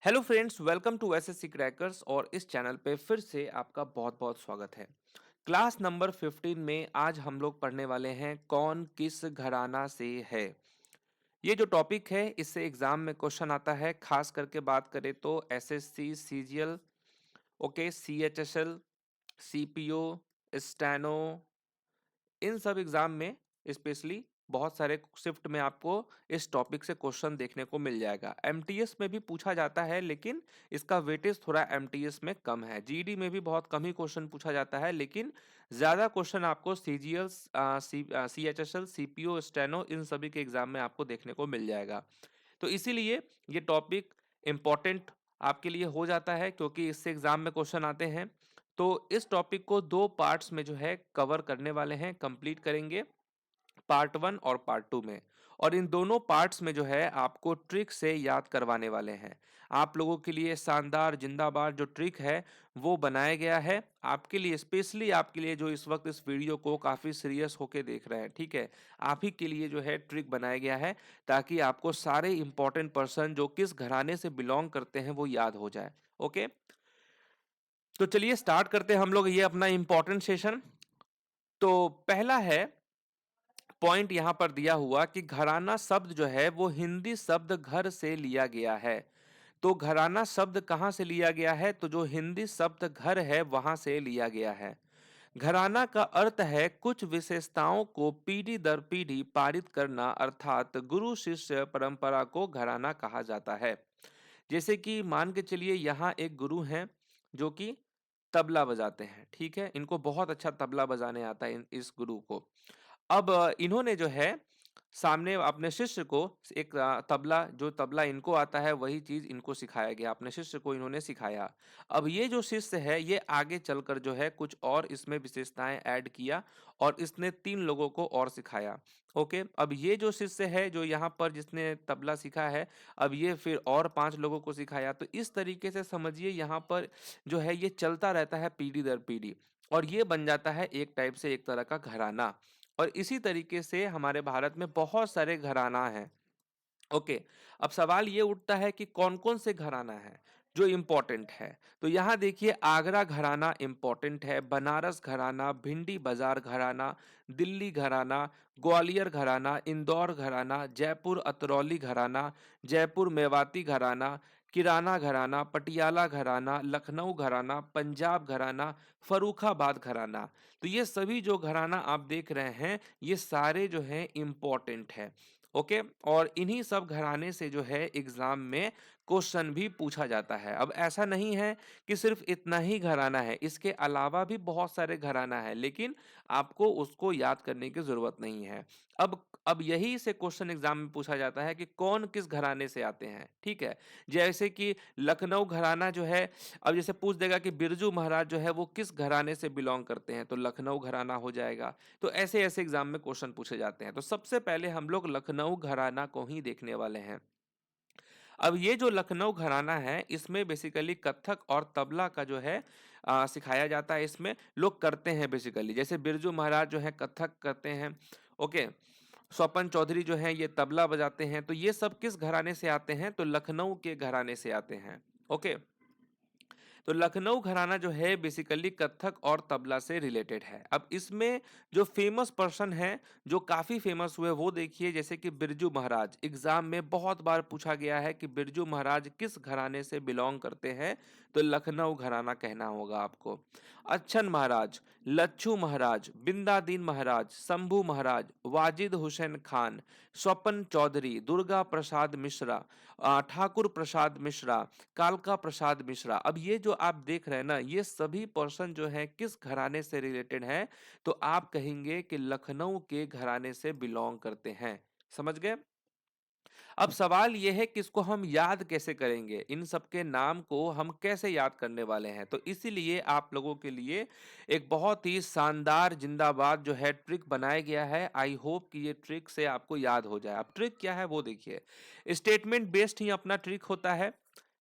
Hello friends, welcome to SSC crackers. और इस channel पे फिर से आपका बहुत बहुत स्वागत है। क्लास नंबर 15 में आज हम लोग पढ़ने वाले हैं कौन किस घराना से है। ये जो टॉपिक है इससे एग्जाम में क्वेश्चन आता है। खास करके बात करें तो SSC, CGL, okay, CHSL, CPO, steno, इन सब एग्जाम में स्पेशली बहुत सारे शिफ्ट में आपको इस टॉपिक से क्वेश्चन देखने को मिल जाएगा। एमटीएस में भी पूछा जाता है लेकिन इसका वेटेज थोड़ा एमटीएस में कम है। जीडी में भी बहुत कम ही क्वेश्चन पूछा जाता है लेकिन ज्यादा क्वेश्चन आपको सीजीएल, सीएचएसएल, सीपीओ, स्टेनो, इन सभी के एग्जाम में आपको देखने को मिल जाएगा। तो इसीलिए ये टॉपिक इम्पोर्टेंट आपके लिए हो जाता है क्योंकि इससे एग्जाम में क्वेश्चन आते हैं। तो इस टॉपिक को दो पार्ट्स में जो है कवर करने वाले हैं, कंप्लीट करेंगे पार्ट 1 और पार्ट 2 में। और इन दोनों पार्ट्स में जो है आपको ट्रिक से याद करवाने वाले हैं। आप लोगों के लिए शानदार जिंदाबाद जो ट्रिक है वो बनाया गया है आपके लिए, स्पेशली आपके लिए जो इस वक्त इस वीडियो को काफी सीरियस होके देख रहे हैं। ठीक है, आप ही के लिए जो है ट्रिक बनाया गया है ताकि आपको सारे इंपॉर्टेंट पर्सन जो किस घराने से बिलोंग करते हैं वो याद हो जाए। ओके, तो चलिए स्टार्ट करते हैं हम लोग ये अपना इंपॉर्टेंट सेशन। तो पहला है पॉइंट यहां पर दिया हुआ कि घराना शब्द जो है वो हिंदी शब्द घर से लिया गया है। तो घराना शब्द कहां से लिया गया है? तो जो हिंदी शब्द घर है वहां से लिया गया है। घराना का अर्थ है कुछ विशेषताओं को पीढ़ी दर पीढ़ी पारित करना, अर्थात गुरु शिष्य परंपरा को घराना कहा जाता है। जैसे कि मान के चलिए यहाँ एक गुरु हैं जो कि तबला बजाते हैं। ठीक है, इनको बहुत अच्छा तबला बजाने आता है इस गुरु को। अब इन्होंने जो है सामने अपने शिष्य को एक तबला, जो तबला इनको आता है वही चीज इनको सिखाया गया, अपने शिष्य को इन्होंने सिखाया। अब ये जो शिष्य है ये आगे चलकर जो है कुछ और इसमें विशेषताएं ऐड किया और इसने 3 लोगों को और सिखाया। ओके, अब ये जो शिष्य है जो यहाँ पर जिसने तबला सीखा है, अब ये फिर और 5 लोगों को सिखाया। तो इस तरीके से समझिए यहाँ पर जो है ये चलता रहता है पीढ़ी दर पीढ़ी और ये बन जाता है एक टाइप से एक तरह का घराना। और इसी तरीके से हमारे भारत में बहुत सारे घराना हैं। ओके, अब सवाल ये उठता है कि कौन कौन से घराना है जो इंपॉर्टेंट है। तो यहाँ देखिए, आगरा घराना इंपॉर्टेंट है, बनारस घराना, भिंडी बाजार घराना, दिल्ली घराना, ग्वालियर घराना, इंदौर घराना, जयपुर अतरौली घराना, जयपुर मेवाती घराना, किराना घराना, पटियाला घराना, लखनऊ घराना, पंजाब घराना, फरुखाबाद घराना। तो ये सभी जो घराना आप देख रहे हैं ये सारे जो हैं इंपॉर्टेंट है। ओके, और इन्हीं सब घराने से जो है एग्जाम में क्वेश्चन भी पूछा जाता है। अब ऐसा नहीं है कि सिर्फ इतना ही घराना है, इसके अलावा भी बहुत सारे घराना है लेकिन आपको उसको याद करने की जरूरत नहीं है। अब यही से क्वेश्चन एग्जाम में पूछा जाता है कि कौन किस घराने से आते हैं। ठीक है, जैसे कि लखनऊ घराना जो है, अब जैसे पूछ देगा कि बिरजू महाराज जो है वो किस घराने से बिलोंग करते हैं, तो लखनऊ घराना हो जाएगा। तो ऐसे ऐसे एग्जाम में क्वेश्चन पूछे जाते हैं। तो सबसे पहले हम लोग लखनऊ घराना को ही देखने वाले हैं। अब ये जो लखनऊ घराना है इसमें बेसिकली कथक और तबला का जो है सिखाया जाता है। इसमें लोग करते हैं बेसिकली, जैसे बिरजू महाराज जो है कथक करते हैं। ओके, स्वपन चौधरी जो है ये तबला बजाते हैं। तो ये सब किस घराने से आते हैं? तो लखनऊ के घराने से आते हैं। ओके, तो लखनऊ घराना जो है बेसिकली कथक और तबला से रिलेटेड है। अब इसमें जो फेमस पर्सन है जो काफी फेमस हुए वो देखिए, जैसे कि बिरजू महाराज। एग्जाम में बहुत बार पूछा गया है कि बिरजू महाराज किस घराने से बिलोंग करते हैं, तो लखनऊ घराना कहना होगा आपको। अच्छन महाराज, लच्छू महाराज, बिंदादीन महाराज, शंभू महाराज, वाजिद हुसैन खान, स्वपन चौधरी, दुर्गा प्रसाद मिश्रा, ठाकुर प्रसाद मिश्रा, कालका प्रसाद मिश्रा। अब ये जो आप देख रहे हैं ना, ये सभी पर्सन जो है किस घराने से रिलेटेड हैं? तो आप कहेंगे कि लखनऊ के घराने से बिलोंग करते हैं। समझ गए? अब सवाल यह है कि इसको हम याद कैसे करेंगे, इन सबके नाम को हम कैसे याद करने वाले हैं। तो इसीलिए आप लोगों के लिए एक बहुत ही शानदार जिंदाबाद जो है ट्रिक बनाया गया है। आई होप कि ये ट्रिक से आपको याद हो जाए। अब ट्रिक क्या है वो देखिए, स्टेटमेंट बेस्ड ही अपना ट्रिक होता है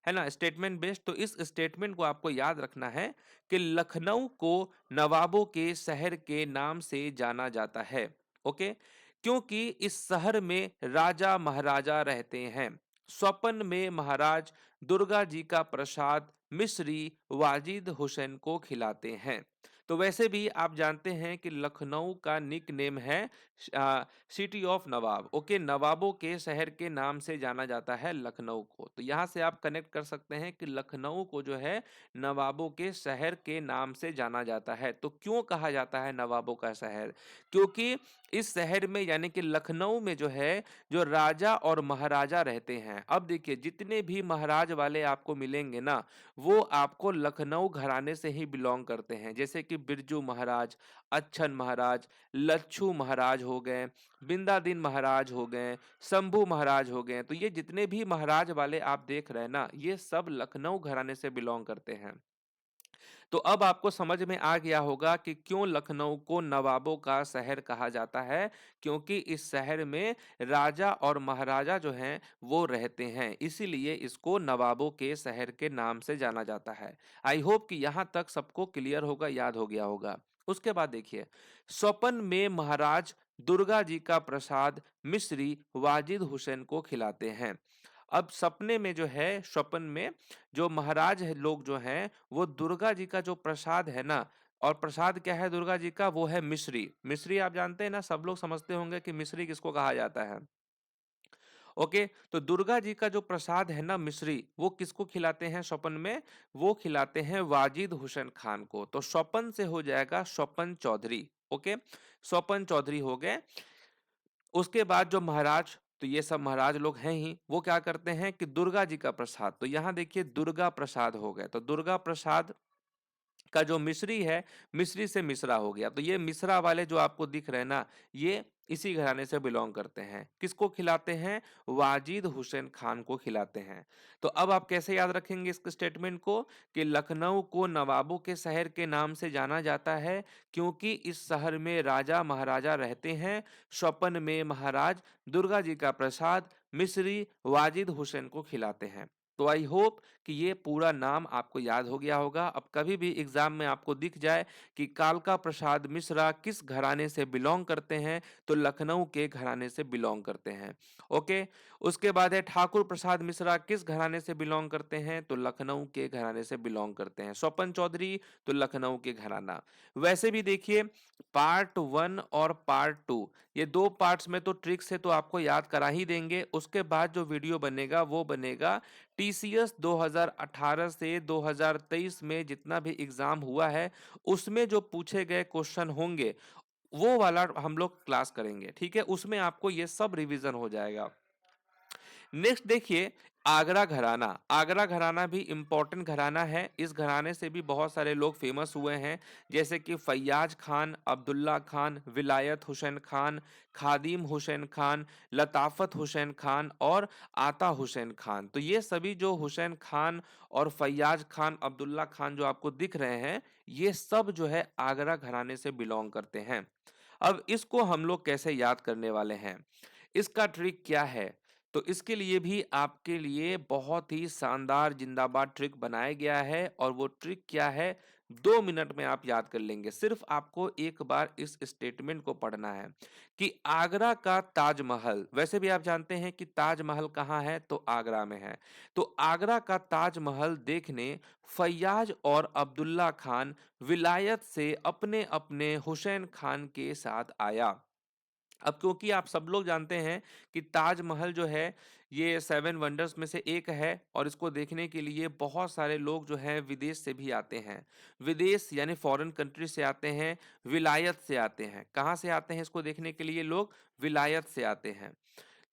ना, स्टेटमेंट बेस्ड। तो इस स्टेटमेंट को आपको याद रखना है कि लखनऊ को नवाबों के शहर के नाम से जाना जाता है। ओके, क्योंकि इस शहर में राजा महाराजा रहते हैं। स्वप्न में महाराज दुर्गा जी का प्रसाद मिश्री वाजिद हुसैन को खिलाते हैं। तो वैसे भी आप जानते हैं कि लखनऊ का निक नेम है सिटी ऑफ नवाब। ओके, नवाबों के शहर के नाम से जाना जाता है लखनऊ को। तो यहाँ से आप कनेक्ट कर सकते हैं कि लखनऊ को जो है नवाबों के शहर के नाम से जाना जाता है। तो क्यों कहा जाता है नवाबों का शहर? क्योंकि इस शहर में यानी कि लखनऊ में जो है जो राजा और महाराजा रहते हैं। अब देखिए जितने भी महाराज वाले आपको मिलेंगे ना, वो आपको लखनऊ घराने से ही बिलोंग करते हैं। जैसे कि बिरजू महाराज, अच्छन महाराज, लच्छू महाराज हो गए, बिंदादिन महाराज हो गए, शंभू महाराज हो गए। तो ये जितने भी महाराज वाले आप देख रहे हैं ना, ये सब लखनऊ घराने से बिलोंग करते हैं। तो अब आपको समझ में आ गया होगा कि क्यों लखनऊ को नवाबों का शहर कहा जाता है। क्योंकि इस शहर में राजा और महाराजा जो हैं वो रहते हैं, इसीलिए इसको नवाबों के शहर के नाम से जाना जाता है। आई होप कि यहाँ तक सबको क्लियर होगा, याद हो गया होगा। उसके बाद देखिए, स्वपन में महाराज दुर्गा जी का प्रसाद मिश्री वाजिद हुसैन को खिलाते हैं। अब सपने में जो है, स्वपन में जो महाराज है लोग जो हैं वो दुर्गा जी का जो प्रसाद है ना, और प्रसाद क्या है दुर्गा जी का? वो है मिश्री। मिश्री आप जानते हैं ना, सब लोग समझते होंगे कि मिश्री किसको कहा जाता है। ओके, तो दुर्गा जी का जो प्रसाद है ना मिश्री, वो किसको खिलाते हैं स्वपन में? वो खिलाते हैं वाजिद हुसैन खान को। तो स्वपन से हो जाएगा स्वपन चौधरी। ओके, स्वपन चौधरी हो गए। उसके बाद जो महाराज, तो ये सब महाराज लोग हैं ही, वो क्या करते हैं कि दुर्गा जी का प्रसाद, तो यहाँ देखिए दुर्गा प्रसाद हो गए। तो दुर्गा प्रसाद का जो मिश्री है, मिश्री से मिश्रा हो गया। तो ये मिश्रा वाले जो आपको दिख रहे हैं ना, ये इसी घराने से बिलोंग करते हैं। किसको खिलाते हैं? वाजिद हुसैन खान को खिलाते हैं। तो अब आप कैसे याद रखेंगे इस स्टेटमेंट को कि लखनऊ को नवाबों के शहर के नाम से जाना जाता है क्योंकि इस शहर में राजा महाराजा रहते हैं। स्वपन में महाराज दुर्गा जी का प्रसाद मिश्री वाजिद हुसैन को खिलाते हैं। तो आई होप कि ये पूरा नाम आपको याद हो गया होगा। अब कभी भी एग्जाम में आपको दिख जाए कि कालका प्रसाद मिश्रा किस घराने से बिलोंग करते हैं, तो लखनऊ के घराने से बिलोंग करते हैं। ओके, उसके बाद है ठाकुर प्रसाद मिश्रा किस घराने से बिलोंग करते हैं, तो लखनऊ के घराने से बिलोंग करते हैं। स्वपन चौधरी तो लखनऊ के घराना। वैसे भी देखिए, पार्ट 1 और पार्ट 2, ये दो पार्ट्स में तो ट्रिक्स है तो आपको याद करा ही देंगे। उसके बाद जो वीडियो बनेगा वो बनेगा टीसीएस 2018 से 2023 में जितना भी एग्जाम हुआ है, उसमें जो पूछे गए क्वेश्चन होंगे वो वाला हम लोग क्लास करेंगे। ठीक है, उसमें आपको ये सब रिवीजन हो जाएगा। नेक्स्ट देखिए, आगरा घराना। आगरा घराना भी इंपॉर्टेंट घराना है। इस घराने से भी बहुत सारे लोग फेमस हुए हैं, जैसे कि फैयाज खान, अब्दुल्ला खान, विलायत हुसैन खान, खादिम हुसैन खान, लताफत हुसैन खान और आता हुसैन खान। तो ये सभी जो हुसैन खान और फैयाज खान, अब्दुल्ला खान जो आपको दिख रहे हैं, ये सब जो है आगरा घराने से बिलोंग करते हैं। अब इसको हम लोग कैसे याद करने वाले हैं, इसका ट्रिक क्या है? तो इसके लिए भी आपके लिए बहुत ही शानदार जिंदाबाद ट्रिक बनाया गया है, और वो ट्रिक क्या है? 2 मिनट में आप याद कर लेंगे। सिर्फ आपको एक बार इस स्टेटमेंट को पढ़ना है कि आगरा का ताजमहल, वैसे भी आप जानते हैं कि ताजमहल कहाँ है, तो आगरा में है। तो आगरा का ताजमहल देखने फैयाज और अब्दुल्ला खान विलायत से अपने अपने हुसैन खान के साथ आया। अब क्योंकि आप सब लोग जानते हैं कि ताजमहल जो है ये 7 वंडर्स में से एक है, और इसको देखने के लिए बहुत सारे लोग जो हैं विदेश से भी आते हैं। विदेश यानी फॉरेन कंट्री से आते हैं, विलायत से आते हैं। कहाँ से आते हैं इसको देखने के लिए लोग? विलायत से आते हैं।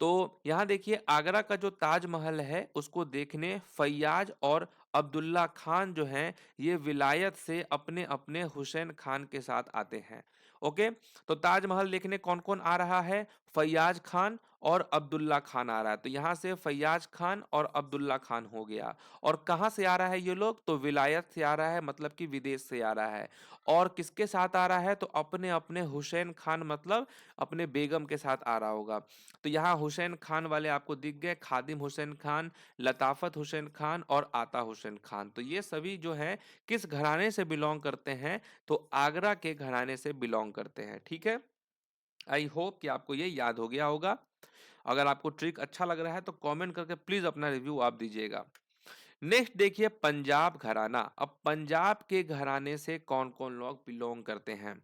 तो यहाँ देखिए, आगरा का जो ताजमहल है उसको देखने फैयाज और अब्दुल्ला खान जो हैं, ये विलायत से अपने अपने हुसैन खान के साथ आते हैं। ओके, तो ताजमहल देखने कौन कौन आ रहा है? फैयाज खान और अब्दुल्ला खान आ रहा है। तो यहाँ से फैयाज खान और अब्दुल्ला खान हो गया। और कहाँ से आ रहा है ये लोग? तो विलायत से आ रहा है, मतलब कि विदेश से आ रहा है। और किसके साथ आ रहा है? तो अपने अपने हुसैन खान, मतलब अपने बेगम के साथ आ रहा होगा। तो यहाँ हुसैन खान वाले आपको दिख गए, खादिम हुसैन खान, लताफत हुसैन खान और आता हुसैन खान। तो ये सभी जो है किस घराने से बिलोंग करते हैं? तो आगरा के घराने से बिलोंग करते हैं। ठीक है, आई होप कि आपको ये याद हो गया होगा। अगर आपको ट्रिक अच्छा लग रहा है तो कमेंट करके प्लीज अपना रिव्यू आप दीजिएगा। नेक्स्ट देखिए पंजाब घराना। अब पंजाब के घराने से कौन कौन लोग बिलोंग करते हैं?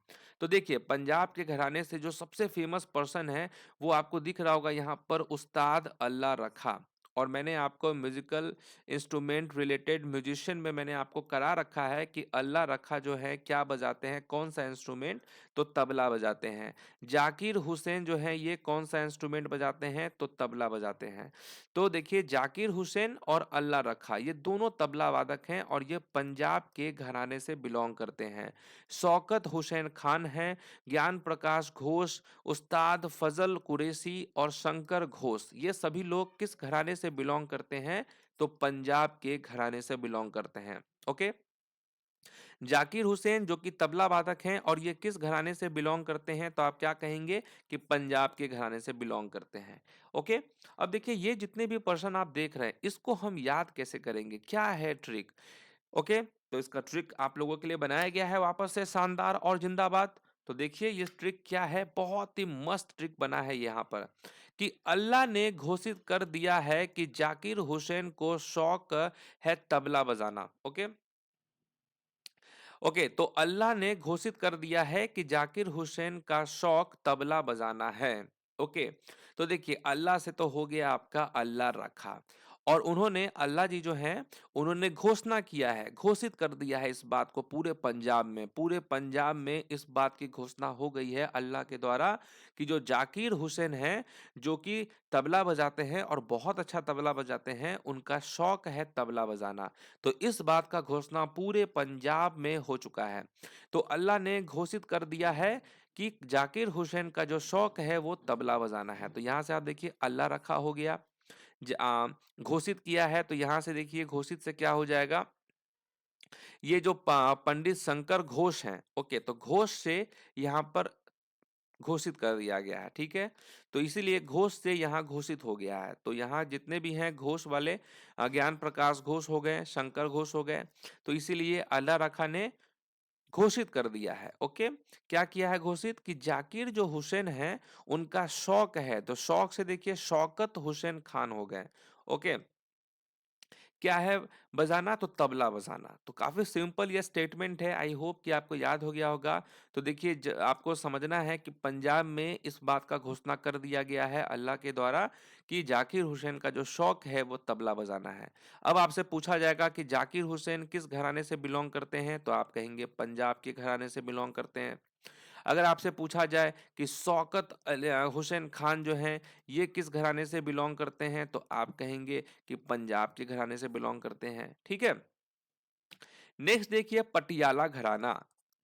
तो देखिए पंजाब के घराने से जो सबसे फेमस पर्सन है वो आपको दिख रहा होगा यहाँ पर, उस्ताद अल्लाह रखा। और मैंने आपको म्यूजिकल इंस्ट्रूमेंट रिलेटेड म्यूजिशियन में मैंने आपको करा रखा है कि अल्लाह रखा जो है क्या बजाते हैं, कौन सा इंस्ट्रूमेंट, तो तबला बजाते हैं। जाकिर हुसैन जो है ये कौन सा इंस्ट्रूमेंट बजाते हैं, तो तबला बजाते हैं। तो देखिए जाकिर हुसैन और अल्लाह रखा ये दोनों तबला वादक हैं और ये पंजाब के घराने से बिलोंग करते हैं। शौकत हुसैन खान हैं, ज्ञान प्रकाश घोष, उस्ताद फजल कुरैशी और शंकर घोष, ये सभी लोग किस घराने से बिलोंग करते हैं, तो पंजाब के घराने से बिलोंग करते हैं। ओके। जाकिर हुसैन जो कि तबला वादक हैं और ये किस घराने से बिलोंग करते हैं, तो आप क्या कहेंगे कि पंजाब के घराने से बिलोंग करते हैं। ओके। अब देखिए ये जितने भी पर्सन आप देख रहे हैं इसको हम याद कैसे करेंगे, क्या है ट्रिक। ओके, तो इसका ट्रिक आप लोगों के लिए बनाया गया है वापस से, शानदार और जिंदाबाद। तो देखिए ये ट्रिक क्या है, बहुत ही मस्त ट्रिक बना है यहाँ पर कि अल्लाह ने घोषित कर दिया है कि जाकिर हुसैन को शौक है तबला बजाना। ओके। ओके, तो अल्लाह ने घोषित कर दिया है कि जाकिर हुसैन का शौक तबला बजाना है। ओके, तो देखिए अल्लाह से तो हो गया आपका अल्लाह रखा, और उन्होंने अल्लाह जी जो हैं उन्होंने घोषणा किया है, घोषित कर दिया है इस बात को पूरे पंजाब में इस बात की घोषणा हो गई है अल्लाह के द्वारा कि जो जाकिर हुसैन हैं जो कि तबला बजाते हैं और बहुत अच्छा तबला बजाते हैं, उनका शौक है तबला बजाना। तो इस बात का घोषणा पूरे पंजाब में हो चुका है। तो अल्लाह ने घोषित कर दिया है कि जाकिर हुसैन का जो शौक है वो तबला बजाना है। तो यहाँ से आप देखिए अल्लाह रखा हो गया, घोषित किया है, तो यहाँ से देखिए घोषित से क्या हो जाएगा, ये जो पंडित शंकर घोष हैं, ओके, तो घोष से यहाँ पर घोषित कर दिया गया है। ठीक है, तो इसीलिए घोष से यहाँ घोषित हो गया है। तो यहाँ जितने भी हैं घोष वाले, ज्ञान प्रकाश घोष हो गए, शंकर घोष हो गए, तो इसीलिए अल्लाह रखा ने घोषित कर दिया है। ओके, क्या किया है घोषित कि जाकिर जो हुसैन है उनका शौक है, तो शौक से देखिए शौकत हुसैन खान हो गए। ओके, क्या है बजाना, तो तबला बजाना। तो काफी सिंपल ये स्टेटमेंट है, आई होप कि आपको याद हो गया होगा। तो देखिए आपको समझना है कि पंजाब में इस बात का घोषणा कर दिया गया है अल्लाह के द्वारा कि जाकिर हुसैन का जो शौक है वो तबला बजाना है। अब आपसे पूछा जाएगा कि जाकिर हुसैन किस घराने से बिलोंग करते हैं, तो आप कहेंगे पंजाब के घराने से बिलोंग करते हैं। अगर आपसे पूछा जाए कि शौकत हुसैन खान जो हैं ये किस घराने से बिलोंग करते हैं, तो आप कहेंगे कि पंजाब के घराने से बिलोंग करते हैं। ठीक है। नेक्स्ट देखिए पटियाला घराना।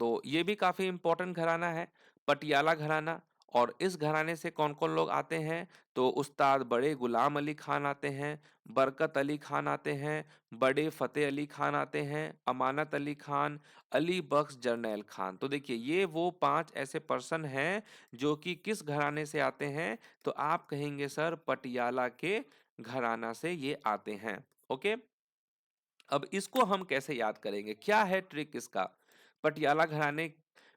तो ये भी काफी इंपॉर्टेंट घराना है, पटियाला घराना। और इस घराने से कौन कौन लोग आते हैं, तो उस्ताद बड़े गुलाम अली खान आते हैं, बरकत अली खान आते हैं, बड़े फतेह अली खान आते हैं, अमानत अली खान, अली बख्श जरनैल खान। तो देखिए ये वो 5 ऐसे पर्सन हैं जो कि किस घराने से आते हैं, तो आप कहेंगे सर पटियाला के घराना से ये आते हैं। ओके, अब इसको हम कैसे याद करेंगे, क्या है ट्रिक इसका, पटियाला घराने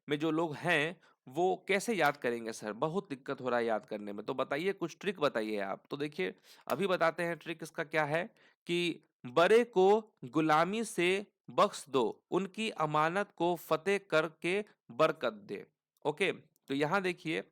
में जो लोग हैं वो कैसे याद करेंगे सर, बहुत दिक्कत हो रहा है याद करने में, तो बताइए कुछ ट्रिक बताइए आप। तो देखिए अभी बताते हैं ट्रिक इसका क्या है कि बड़े को गुलामी से बख्श दो, उनकी अमानत को फतेह करके बरकत दे। ओके, तो यहां देखिए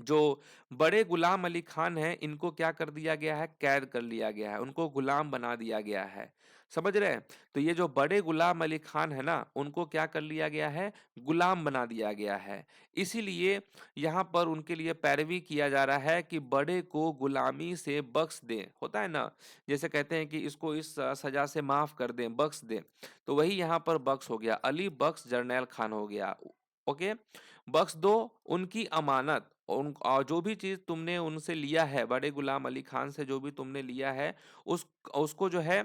जो बड़े गुलाम अली खान हैं इनको क्या कर दिया गया है, कैद कर लिया गया है, उनको गुलाम बना दिया गया है। समझ रहे हैं, तो ये जो बड़े गुलाम अली खान है ना उनको क्या कर लिया गया है, गुलाम बना दिया गया है। इसीलिए यहाँ पर उनके लिए पैरवी किया जा रहा है कि बड़े को गुलामी से बख्श दें, होता है ना, जैसे कहते हैं कि इसको इस सजा से माफ कर दें, बख्श दें, तो वही यहाँ पर बख्श हो गया, अली बख्श जरनैल खान हो गया। ओके, बख्श दो उनकी अमानत, और जो भी चीज तुमने उनसे लिया है, बड़े गुलाम अली खान से जो भी तुमने लिया है उस उसको जो है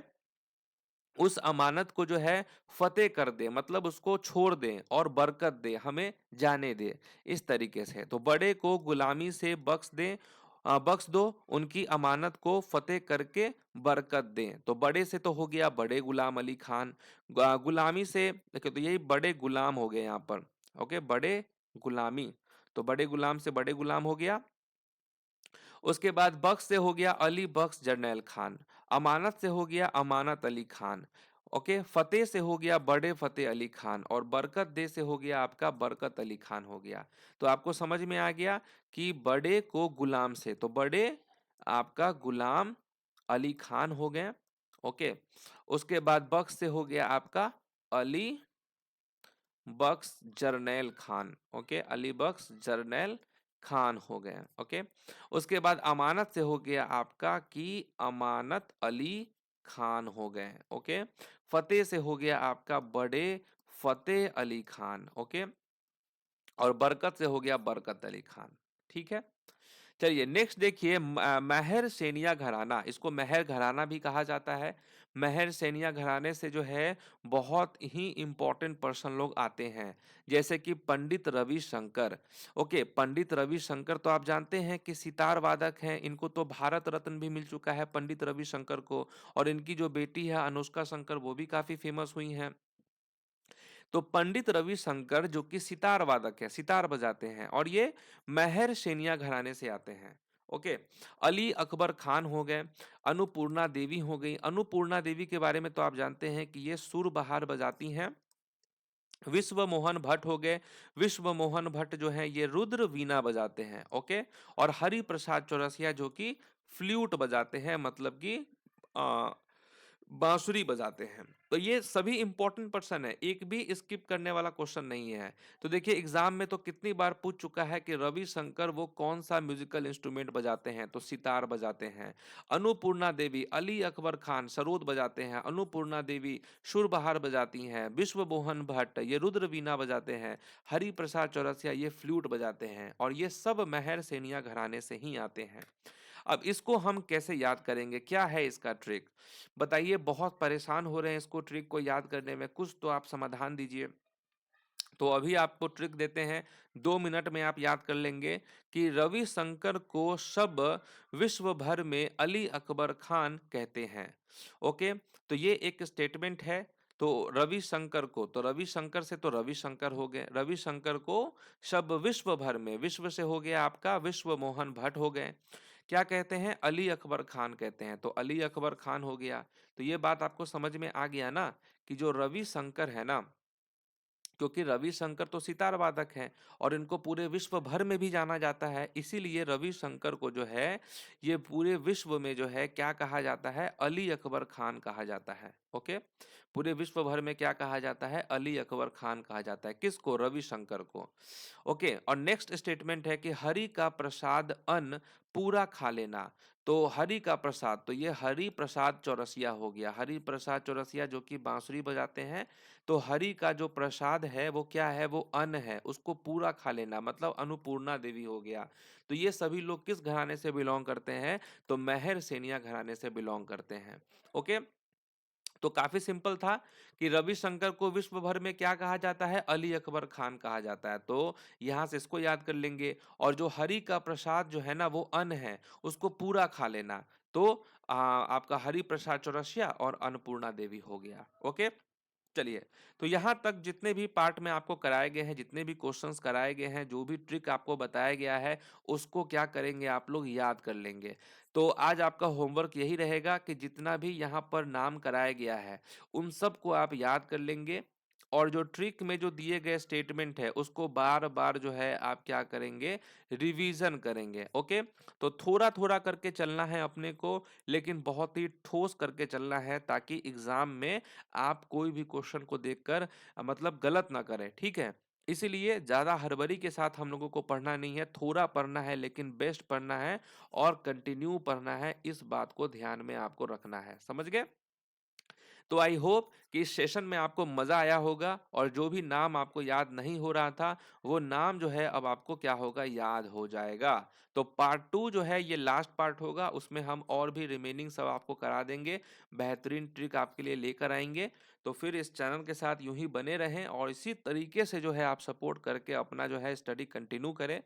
उस अमानत को जो है फतेह कर दे, मतलब उसको छोड़ दें और बरकत दे, हमें जाने दे, इस तरीके से। तो बड़े को गुलामी से बख्श दें, बख्श दो, उनकी अमानत को फतेह करके बरकत दें। तो बड़े से तो हो गया बड़े गुलाम अली खान, गुलामी से देखिए तो यही बड़े गुलाम हो गए यहाँ पर। ओके, बड़े गुलामी, तो बड़े गुलाम से बड़े गुलाम हो गया, उसके बाद बख्श से हो गया अली बख्श जरनैल खान, अमानत से हो गया अमानत अली खान, ओके, फतेह से हो गया बड़े फतेह अली खान, और बरकत दे से हो गया आपका बरकत अली खान हो गया। तो आपको समझ में आ गया कि बड़े को गुलाम से, तो बड़े आपका गुलाम अली खान हो गए, ओके। उसके बाद बख्श से हो गया आपका अली बख्श जरनैल खान, ओके, अली बख्श जरनैल खान हो गए, ओके। उसके बाद अमानत से हो गया आपका कि अमानत अली खान हो गए, ओके। फतेह से हो गया आपका बड़े फतेह अली खान, ओके। और बरकत से हो गया बरकत अली खान, ठीक है। चलिए नेक्स्ट देखिए, महर सेनिया घराना, इसको महर घराना भी कहा जाता है। महर सेनिया घराने से जो है बहुत ही इंपॉर्टेंट पर्सन लोग आते हैं, जैसे कि पंडित रविशंकर, ओके। पंडित रविशंकर तो आप जानते हैं कि सितार वादक हैं, इनको तो भारत रत्न भी मिल चुका है पंडित रविशंकर को, और इनकी जो बेटी है अनुष्का शंकर वो भी काफी फेमस हुई हैं। तो पंडित रविशंकर जो कि सितार वादक है, सितार बजाते हैं, और ये महर सेनिया घराने से आते हैं, ओके। अली अकबर खान हो गए, अन्नपूर्णा देवी हो गई। अन्नपूर्णा देवी के बारे में तो आप जानते हैं कि ये सुर बहार बजाती हैं। विश्व मोहन भट्ट हो गए, विश्व मोहन भट्ट जो है ये रुद्र वीणा बजाते हैं, ओके। और हरि प्रसाद चौरसिया जो कि फ्लूट बजाते हैं, मतलब कि बांसुरी बजाते हैं। तो ये सभी इंपॉर्टेंट पर्सन है, एक भी स्किप करने वाला क्वेश्चन नहीं है। तो देखिए एग्जाम में तो कितनी बार पूछ चुका है कि रविशंकर वो कौन सा म्यूजिकल इंस्ट्रूमेंट बजाते हैं, तो सितार बजाते हैं। अन्नपूर्णा देवी, अली अकबर खान सरोद बजाते हैं, अन्नपूर्णा देवी सुरबहार बजाती हैं, विश्व मोहन भट्ट ये रुद्र वीणा बजाते हैं, हरि प्रसाद चौरसिया ये फ्लूट बजाते हैं, और ये सब महर सेनिया घराने से ही आते हैं। अब इसको हम कैसे याद करेंगे, क्या है इसका ट्रिक बताइए। बहुत परेशान हो रहे हैं इसको ट्रिक को याद करने में, कुछ तो आप समाधान दीजिए। तो अभी आपको ट्रिक देते हैं, 2 मिनट में आप याद कर लेंगे कि रविशंकर को सब विश्व भर में अली अकबर खान कहते हैं, ओके। तो ये एक स्टेटमेंट है। तो रविशंकर को, तो रविशंकर से तो रविशंकर हो गए, रविशंकर को सब विश्व भर में, विश्व से हो गया आपका विश्व मोहन भट्ट हो गए, क्या कहते हैं, अली अकबर खान कहते हैं, तो अली अकबर खान हो गया। तो ये बात आपको समझ में आ गया ना कि जो रविशंकर है ना, क्योंकि रविशंकर तो सितार वादक हैं और इनको पूरे विश्व भर में भी जाना जाता है, इसीलिए रविशंकर को जो है ये पूरे विश्व में जो है क्या कहा जाता है, अली अकबर खान कहा जाता है, ओके। पूरे विश्व भर में क्या कहा जाता है, अली अकबर खान कहा जाता है, किसको, रविशंकर को, ओके। और नेक्स्ट स्टेटमेंट है कि हरि का प्रसाद अन्न पूरा खा लेना। तो हरि का प्रसाद, तो ये हरि प्रसाद चौरसिया हो गया, हरि प्रसाद चौरसिया जो कि बांसुरी बजाते हैं। तो हरि का जो प्रसाद है वो क्या है, वो अन्न है, उसको पूरा खा लेना, मतलब अन्नपूर्णा देवी हो गया। तो ये सभी लोग किस घराने से बिलोंग करते हैं, तो महर सेनिया घराने से बिलोंग करते हैं, ओके। तो काफी सिंपल था कि रविशंकर को विश्व भर में क्या कहा जाता है, अली अकबर खान कहा जाता है, तो यहां से इसको याद कर लेंगे। और जो हरि का प्रसाद जो है ना वो अन्न है, उसको पूरा खा लेना, तो आपका हरि प्रसाद चौरसिया और अन्नपूर्णा देवी हो गया, ओके। चलिए, तो यहाँ तक जितने भी पार्ट में आपको कराए गए हैं, जितने भी क्वेश्चंस कराए गए हैं, जो भी ट्रिक आपको बताया गया है, उसको क्या करेंगे आप लोग, याद कर लेंगे। तो आज आपका होमवर्क यही रहेगा कि जितना भी यहाँ पर नाम कराया गया है उन सब को आप याद कर लेंगे, और जो ट्रिक में जो दिए गए स्टेटमेंट है उसको बार बार जो है आप क्या करेंगे, रिवीजन करेंगे, ओके। तो थोड़ा थोड़ा करके चलना है अपने को, लेकिन बहुत ही ठोस करके चलना है, ताकि एग्जाम में आप कोई भी क्वेश्चन को देखकर मतलब गलत ना करें, ठीक है। इसीलिए ज्यादा हड़बड़ी के साथ हम लोगों को पढ़ना नहीं है, थोड़ा पढ़ना है लेकिन बेस्ट पढ़ना है, और कंटिन्यू पढ़ना है, इस बात को ध्यान में आपको रखना है, समझ गए। तो आई होप कि इस सेशन में आपको मजा आया होगा, और जो भी नाम आपको याद नहीं हो रहा था वो नाम जो है अब आपको क्या होगा, याद हो जाएगा। तो पार्ट 2 जो है ये लास्ट पार्ट होगा, उसमें हम और भी रिमेनिंग सब आपको करा देंगे, बेहतरीन ट्रिक आपके लिए लेकर आएंगे। तो फिर इस चैनल के साथ यूं ही बने रहें, और इसी तरीके से जो है आप सपोर्ट करके अपना जो है स्टडी कंटिन्यू करें,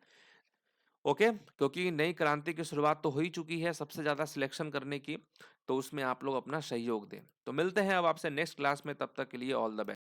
ओके। क्योंकि नई क्रांति की शुरुआत तो हो ही चुकी है सबसे ज्यादा सिलेक्शन करने की, तो उसमें आप लोग अपना सहयोग दें। तो मिलते हैं अब आपसे नेक्स्ट क्लास में, तब तक के लिए ऑल द बेस्ट।